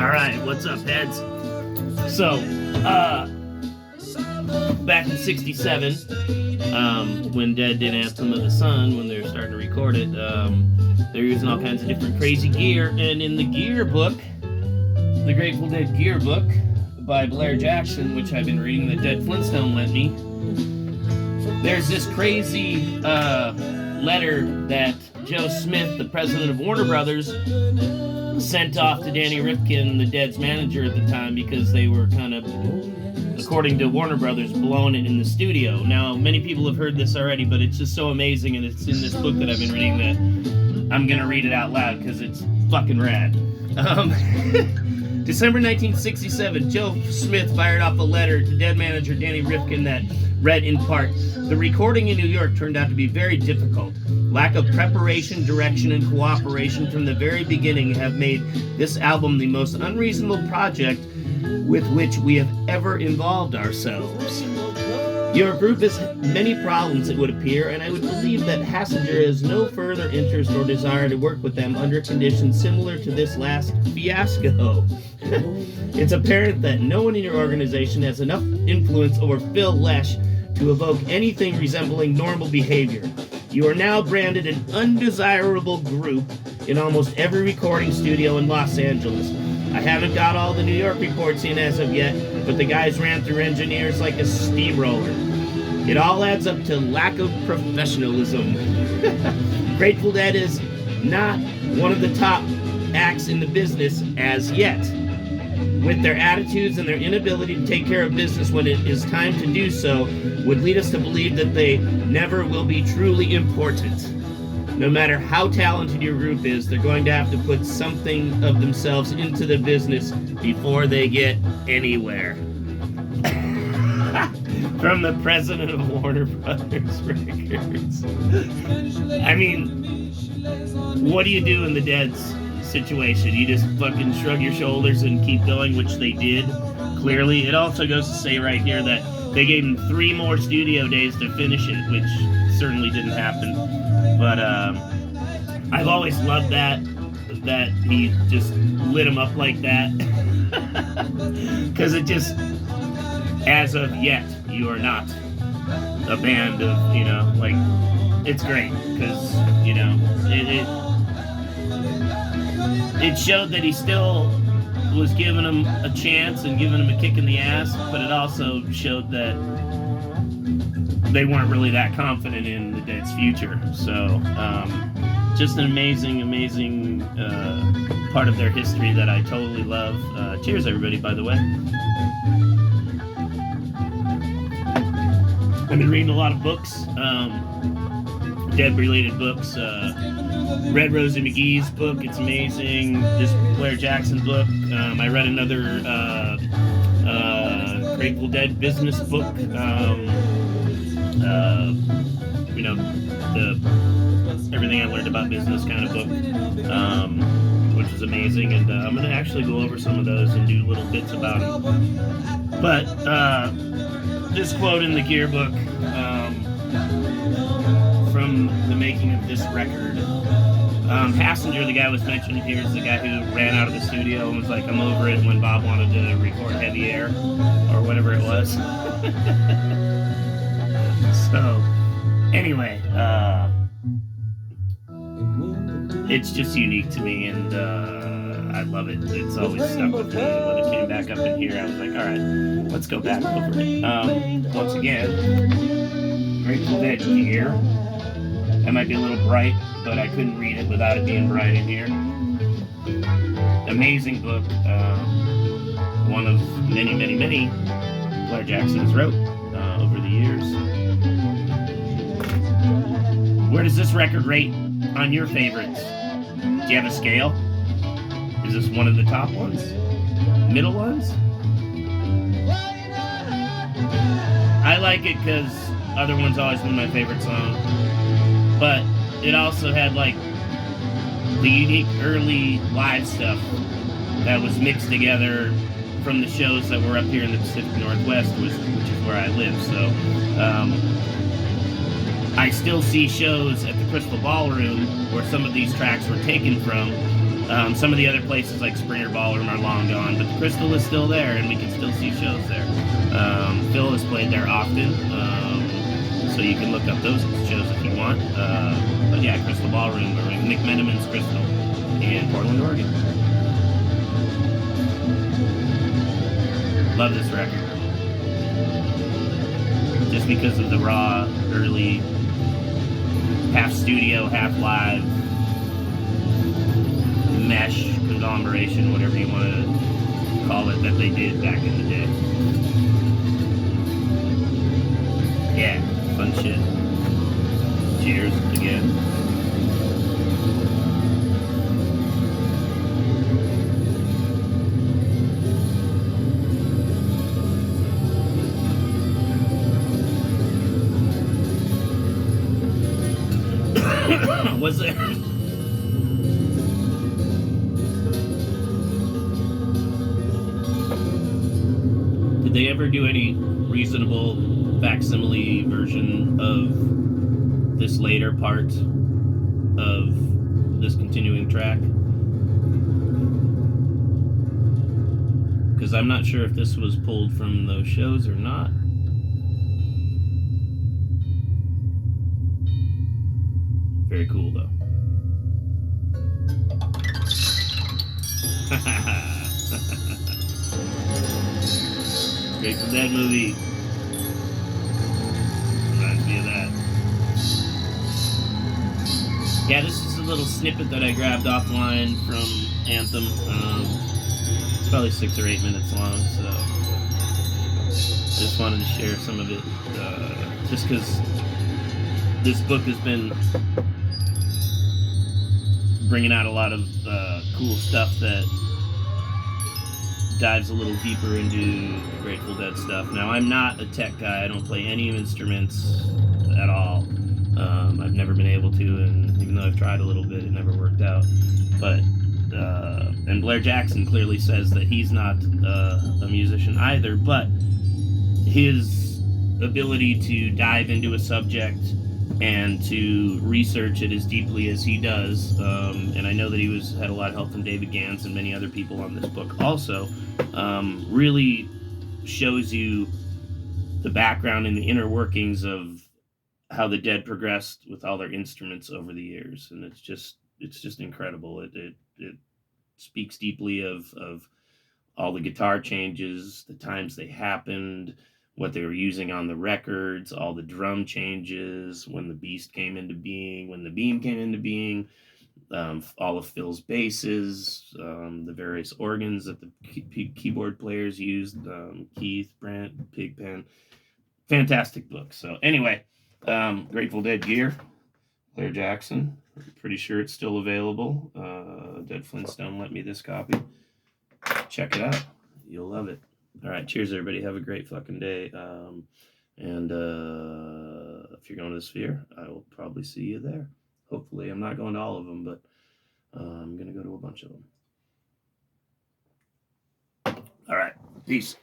Alright, what's up, heads? So, back in 67, when Dead did Anthem of the Sun, when they were starting to record it, they're using all kinds of different crazy gear, and in the gear book, the Grateful Dead gear book by Blair Jackson, which I've been reading that Dead Flintstone lent me, there's this crazy letter that Joe Smith, the president of Warner Brothers, sent off to Danny Rifkin, the Dead's manager at the time, because they were kind of, according to Warner Brothers, blowing it in the studio. Now, many people have heard this already, but it's just so amazing, and it's in this book that I've been reading that I'm going to read it out loud because it's fucking rad. December 1967, Joe Smith fired off a letter to Dead manager Danny Rifkin that read in part, "The recording in New York turned out to be very difficult. Lack of preparation, direction, and cooperation from the very beginning have made this album the most unreasonable project with which we have ever involved ourselves. Your group has many problems, it would appear, and I would believe that Hassinger has no further interest or desire to work with them under conditions similar to this last fiasco. It's apparent that no one in your organization has enough influence over Phil Lesh to evoke anything resembling normal behavior. You are now branded an undesirable group in almost every recording studio in Los Angeles. I haven't got all the New York reports in as of yet, but the guys ran through engineers like a steamroller. It all adds up to lack of professionalism. Grateful Dead is not one of the top acts in the business as yet. With their attitudes and their inability to take care of business when it is time to do so would lead us to believe that they never will be truly important. No matter how talented your group is, they're going to have to put something of themselves into the business before they get anywhere." From the president of Warner Brothers Records. I mean, what do you do in the Dead's situation? You just fucking shrug your shoulders and keep going, which they did, clearly. It also goes to say right here that they gave him 3 more studio days to finish it, which certainly didn't happen. But I've always loved that he just lit him up like that. Because it just, as of yet, you are not a band of, like, it's great. Because, it showed that he still was giving him a chance and giving him a kick in the ass, but it also showed that they weren't really that confident in the Dead's future. So, just an amazing part of their history that I totally love. Cheers, everybody, by the way. I've been reading a lot of books, Dead-related books. Red Rosie McGee's book, it's amazing. This Blair Jackson book. I read another Grateful Dead business book. The everything I learned about business kind of book, which is amazing. And I'm going to actually go over some of those and do little bits about them. But this quote in the gear book from the making of this record. Hassinger, the guy was mentioned here, is the guy who ran out of the studio and was like, "I'm over it," when Bob wanted to record Heavy Air or whatever it was. So, anyway, it's just unique to me, and I love it. It's always stuck with me. When it came back up in here, I was like, alright, let's go back over it. Once again, Grateful Dead gear. That might be a little bright, but I couldn't read it without it being bright in here. Amazing book. One of many Blair Jackson has wrote over the years. Where does this record rate on your favorites? Do you have a scale? Is this one of the top ones? Middle ones? I like it because Other One's always been my favorite song. But it also had like the unique early live stuff that was mixed together from the shows that were up here in the Pacific Northwest, which is where I live. So I still see shows at the Crystal Ballroom where some of these tracks were taken from, Some of the other places like Springer Ballroom are long gone, but the Crystal is still there, and we can still see shows there. Phil has played there often, so you can look up those shows if you want. But yeah, Crystal Ballroom, or Nick Meneman's Crystal in Portland, Oregon. Love this record. Just because of the raw, early, half studio, half live, mesh, conglomeration, whatever you want to call it, that they did back in the day. Yeah, fun shit. Cheers again. Was there? Did they ever do any reasonable facsimile version of this later part of this continuing track? Because I'm not sure if this was pulled from those shows or not. Very cool, though. Grateful Dead movie. Reminds me of that. Yeah, this is a little snippet that I grabbed offline from Anthem. It's probably 6 or 8 minutes long, so I just wanted to share some of it. Just because this book has been bringing out a lot of cool stuff that dives a little deeper into Grateful Dead stuff. Now, I'm not a tech guy. I don't play any instruments at all. I've never been able to, and even though I've tried a little bit, it never worked out. But and Blair Jackson clearly says that he's not a musician either, but his ability to dive into a subject and to research it as deeply as he does, and I know that he had a lot of help from David Gans and many other people on this book also, really shows you the background and the inner workings of how the Dead progressed with all their instruments over the years, and it's just incredible. It speaks deeply of all the guitar changes, the times they happened, what they were using on the records, all the drum changes, when the Beast came into being, when the Beam came into being, all of Phil's basses, the various organs that the keyboard players used, Keith, Brent, Pigpen. Fantastic book. So anyway, Grateful Dead gear, Blair Jackson. I'm pretty sure it's still available. Dead Flintstone lent me this copy. Check it out. You'll love it. All right, cheers, everybody. Have a great fucking day. And if you're going to the Sphere, I will probably see you there. Hopefully, I'm not going to all of them, but I'm going to go to a bunch of them. All right, peace.